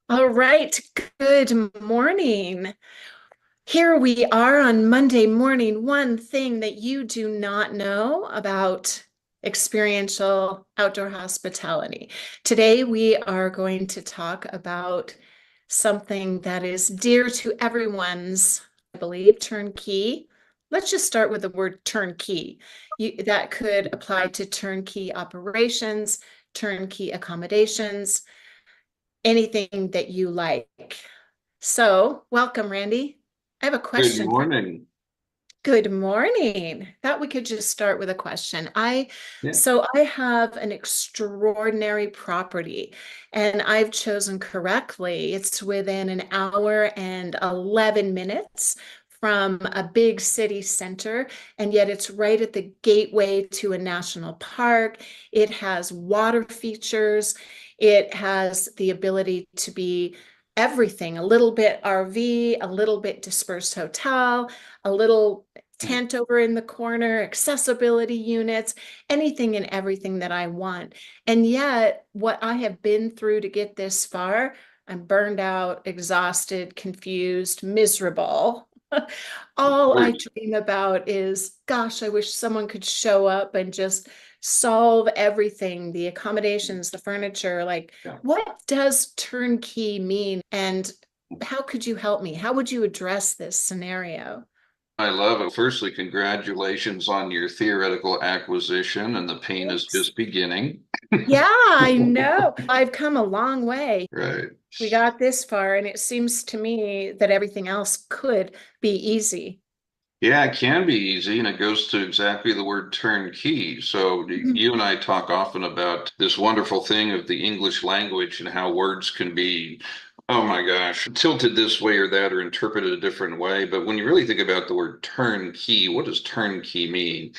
All right, good morning. Here we are on Monday morning. One thing that you do not know about experiential outdoor hospitality. Today, we are going to talk about something that is dear to everyone's, I believe, turnkey. Let's just start with the word turnkey. That could apply to turnkey operations, turnkey accommodations, anything that you like. So, welcome, Randy. I have a Good question for you. morning. Good morning. Thought we could just start with a question. Yeah. So I have an extraordinary property and I've chosen correctly. It's within an hour and 11 minutes from a big city center, and yet it's right at the gateway to a national park. It has water features. It has the ability to be everything, a little bit RV, a little bit dispersed hotel, a little tent over in the corner, accessibility units, anything and everything that I want. And yet, what I have been through to get this far, I'm burned out, exhausted, confused, miserable. All I dream about is, gosh, I wish someone could show up and just solve everything, the accommodations, the furniture. Like, Yeah. what does turnkey mean? And how could you help me? How would you address this scenario? I love it. Firstly, congratulations on your theoretical acquisition, and the pain is Thanks. just beginning. Yeah, I know. I've come a long way. Right. We got this far, and it seems to me that everything else could be easy. Yeah, it can be easy, and it goes to exactly the word turnkey. So you and I talk often about this wonderful thing of the English language and how words can be, oh my gosh, tilted this way or that or interpreted a different way. But when you really think about the word turnkey, what does turnkey mean?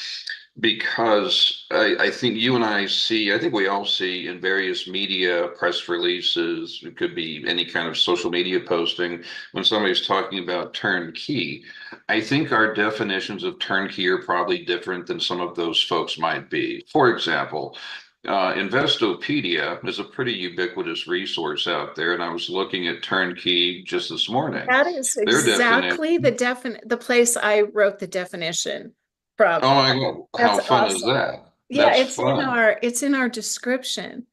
Because I think you and I see, I think we all see in various media, press releases, it could be any kind of social media posting, when somebody's talking about turnkey. I think our definitions of turnkey are probably different than some of those folks might be. For example, Investopedia is a pretty ubiquitous resource out there, and I was looking at turnkey just this morning. That is Their definition. exactly the place I wrote the definition from. Oh my God, That's how fun is awesome. that? Yeah, That's it's in fun. our description.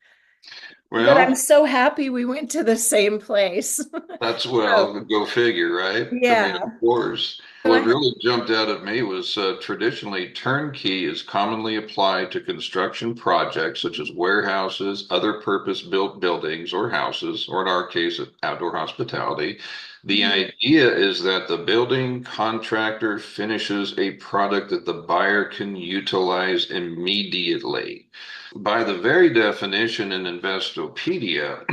But I'm Well, so happy we went to the same place. that's So, well, go figure, right? I mean, of yeah. course. So I What have, really jumped out at me was traditionally turnkey is commonly applied to construction projects such as warehouses, other purpose-built buildings or houses, or in our case, outdoor hospitality. The mhm. idea is that the building contractor finishes a product that the buyer can utilize immediately. By the very definition in Investopedia,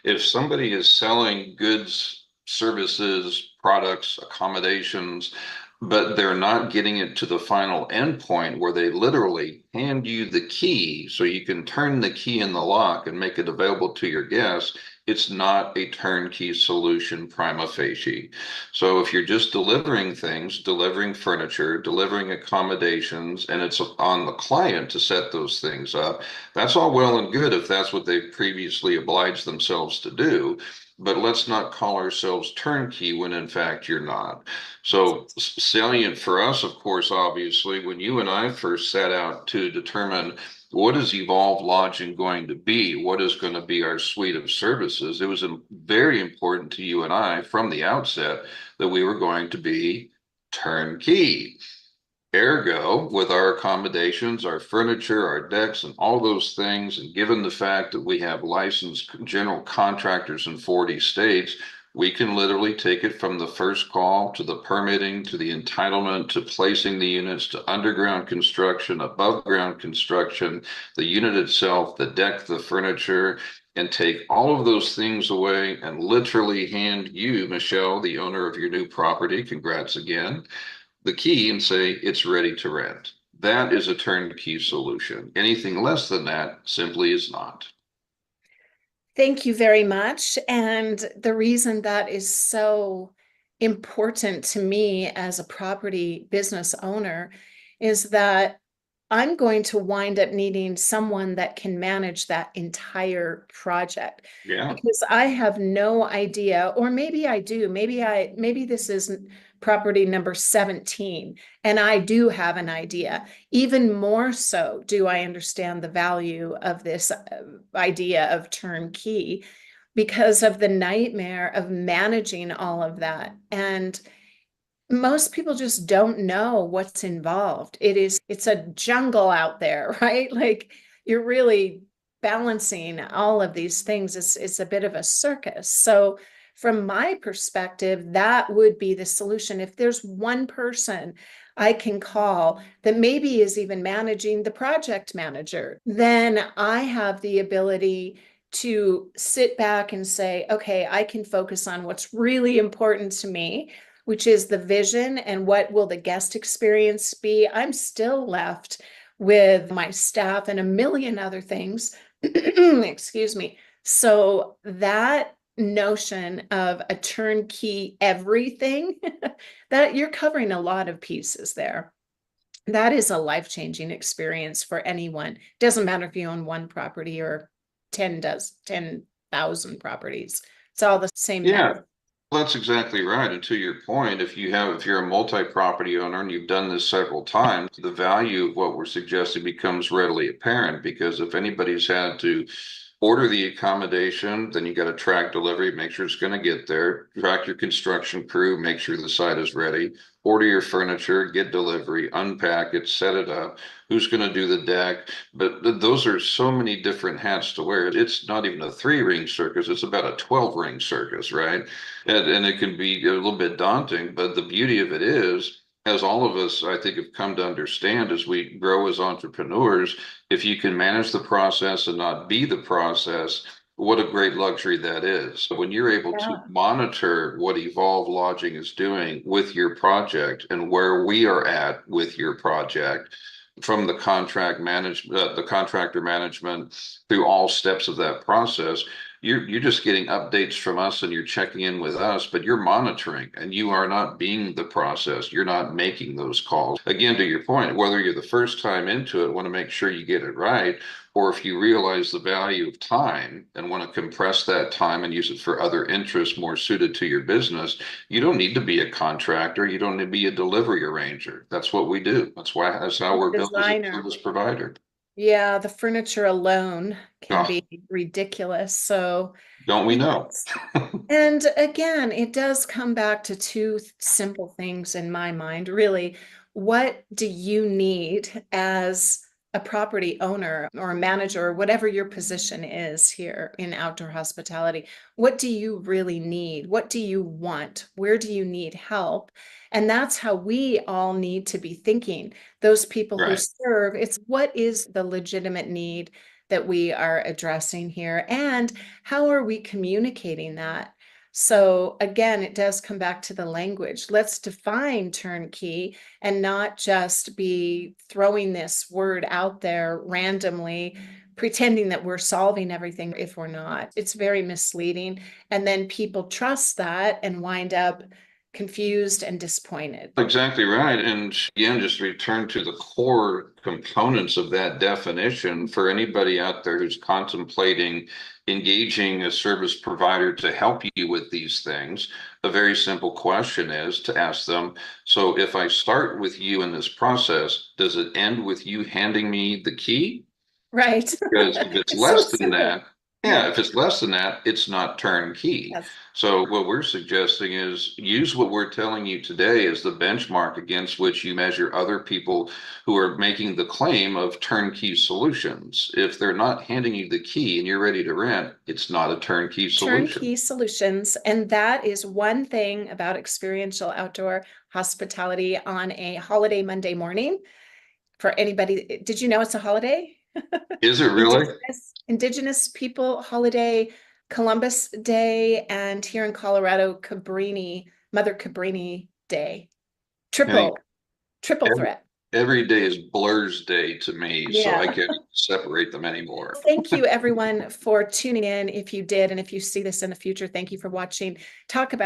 if somebody is selling goods, services, products, accommodations, but they're not getting it to the final endpoint where they literally hand you the key so you can turn the key in the lock and make it available to your guests, it's not a turnkey solution prima facie. So if you're just delivering things, delivering furniture, delivering accommodations, and it's on the client to set those things up, that's all well and good if that's what they've previously obliged themselves to do. But let's not call ourselves turnkey when in fact you're not. So salient for us, of course, obviously, when you and I first set out to determine what is Evolve Lodging going to be, what is going to be our suite of services, it was very important to you and I from the outset that we were going to be turnkey. Ergo, with our accommodations, our furniture, our decks, and all those things, and given the fact that we have licensed general contractors in 40 states, we can literally take it from the first call to the permitting, to the entitlement, to placing the units, to underground construction, above ground construction, the unit itself, the deck, the furniture, and take all of those things away and literally hand you, Michelle, the owner of your new property, congrats again, the key and say it's ready to rent. That is a turnkey solution. Anything less than that simply is not. Thank you very much. And the reason that is so important to me as a property business owner is that I'm going to wind up needing someone that can manage that entire project Yeah. because I have no idea, or maybe I do. Maybe this is property number 17 and I do have an idea. Even more so, do I understand the value of this idea of turnkey because of the nightmare of managing all of that. And most people just don't know what's involved. It's a jungle out there, right? Like you're really balancing all of these things. It's a bit of a circus. So from my perspective, that would be the solution. If there's one person I can call that maybe is even managing the project manager, then I have the ability to sit back and say, okay, I can focus on what's really important to me, which is the vision and what will the guest experience be. I'm still left with my staff and a million other things. Excuse me. So that notion of a turnkey everything, that you're covering a lot of pieces there. That is a life-changing experience for anyone. Doesn't matter if you own one property or 10,000 properties. It's all the same Yeah. math. Well, that's exactly right. And to your point, if you're a multi-property owner and you've done this several times, the value of what we're suggesting becomes readily apparent because if anybody's had to order the accommodation, then you got to track delivery, make sure it's going to get there, track your construction crew, make sure the site is ready, order your furniture, get delivery, unpack it, set it up, who's going to do the deck. But those are so many different hats to wear. It's not even a three-ring circus, it's about a 12-ring circus, right? And it can be a little bit daunting, but the beauty of it is, as all of us, I think, have come to understand as we grow as entrepreneurs, if you can manage the process and not be the process, what a great luxury that is. When you're able to Yeah. monitor what Evolve Lodging is doing with your project and where we are at with your project, from the the contractor management through all steps of that process, you're just getting updates from us and you're checking in with us, but you're monitoring and you are not being the process. You're not making those calls. Again, to your point, whether you're the first time into it, want to make sure you get it right, or if you realize the value of time and want to compress that time and use it for other interests more suited to your business, you don't need to be a contractor. You don't need to be a delivery arranger. That's what we do. That's how we're built as a Designer. service provider. Yeah, the furniture alone can Oh, be ridiculous. So, don't we know? yes. And again, it does come back to two simple things in my mind, really. What do you need as a property owner or a manager or whatever your position is here in outdoor hospitality? What do you really need? What do you want? Where do you need help? And that's how we all need to be thinking. Those people who Right. serve, it's what is the legitimate need that we are addressing here? And how are we communicating that? So again, it does come back to the language. Let's define turnkey and not just be throwing this word out there randomly, pretending that we're solving everything if we're not. It's very misleading. And then people trust that and wind up confused and disappointed. Exactly right. And again, just return to the core components of that definition for anybody out there who's contemplating engaging a service provider to help you with these things. A very simple question is to ask them, so if I start with you in this process, does it end with you handing me the key? Right. Because if it's It's so less than simple. that, yeah, Yeah. if it's less than that, it's not turnkey. Yes. So what we're suggesting is use what we're telling you today as the benchmark against which you measure other people who are making the claim of turnkey solutions. If they're not handing you the key and you're ready to rent, it's not a turnkey solution. Turnkey solutions. And that is one thing about experiential outdoor hospitality on a holiday Monday morning. For anybody, did you know it's a holiday? Is it really? Indigenous people holiday, Columbus Day, and here in Colorado, Cabrini, Mother Cabrini Day. I think Triple every, threat. every day is Blur's Day to me, so I Yeah. can't separate them anymore. Thank you, everyone, for tuning in. If you did, and if you see this in the future, thank you for watching. Talk about